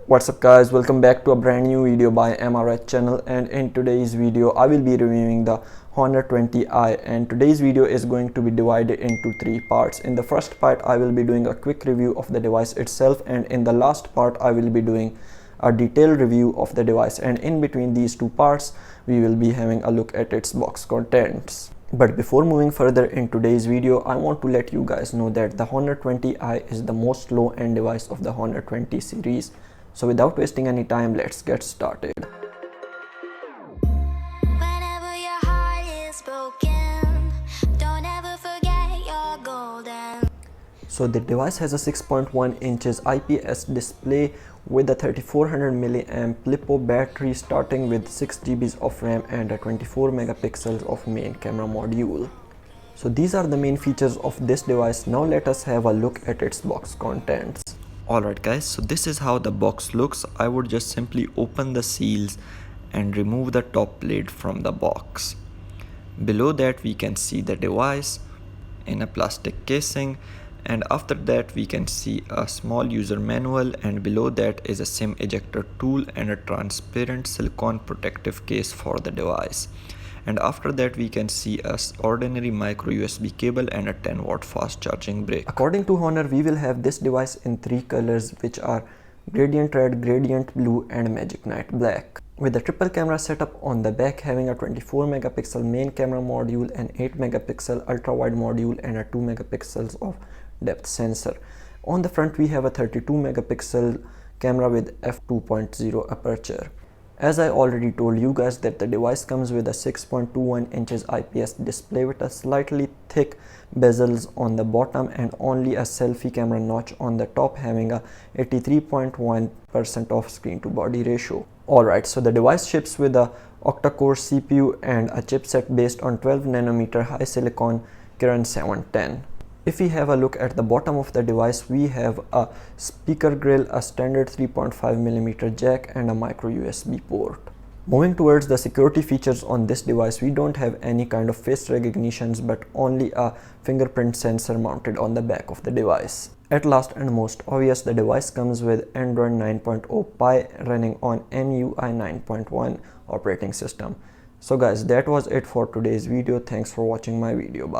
What's up guys, welcome back to a brand new video by M.R.H channel, and in today's video I will be reviewing the Honor 20i, and today's video is going to be divided into three parts. In the first part I will be doing a quick review of the device itself, and in the last part I will be doing a detailed review of the device, and in between these two parts we will be having a look at its box contents. But before moving further in today's video, I want to let you guys know that the Honor 20i is the most low-end device of the Honor 20 series. So without wasting any time, let's get started. Whenever your heart is broken, don't ever forget your golden. So the device has a 6.1 inches IPS display with a 3400 mAh LiPo battery starting with 6 GB of RAM and a 24 megapixels of main camera module. So these are the main features of this device. Now let us have a look at its box contents. Alright guys, so this is how the box looks. I would just simply open the seals and remove the top plate from the box. Below that we can see the device in a plastic casing, and after that we can see a small user manual, and below that is a SIM ejector tool and a transparent silicone protective case for the device. And after that we can see a ordinary micro USB cable and a 10-watt fast charging brick. According to Honor, we will have this device in three colors, which are gradient red, gradient blue and magic night black, with a triple camera setup on the back, having a 24 megapixel main camera module, an 8 megapixel ultra wide module and a 2 megapixels of depth sensor. On the front we have a 32 megapixel camera with f2.0 aperture. As I already told you guys that the device comes with a 6.21 inches IPS display with a slightly thick bezels on the bottom and only a selfie camera notch on the top, having a 83.1% of screen to body ratio. Alright, so the device ships with a octa-core CPU and a chipset based on 12 nanometer high silicon Kirin 710. If we have a look at the bottom of the device, we have a speaker grill, a standard 3.5mm jack and a micro USB port. Moving towards the security features on this device, we don't have any kind of face recognitions but only a fingerprint sensor mounted on the back of the device. At last and most obvious, the device comes with Android 9.0 Pie running on MUI 9.1 operating system. So guys, that was it for today's video. Thanks for watching my video. Bye.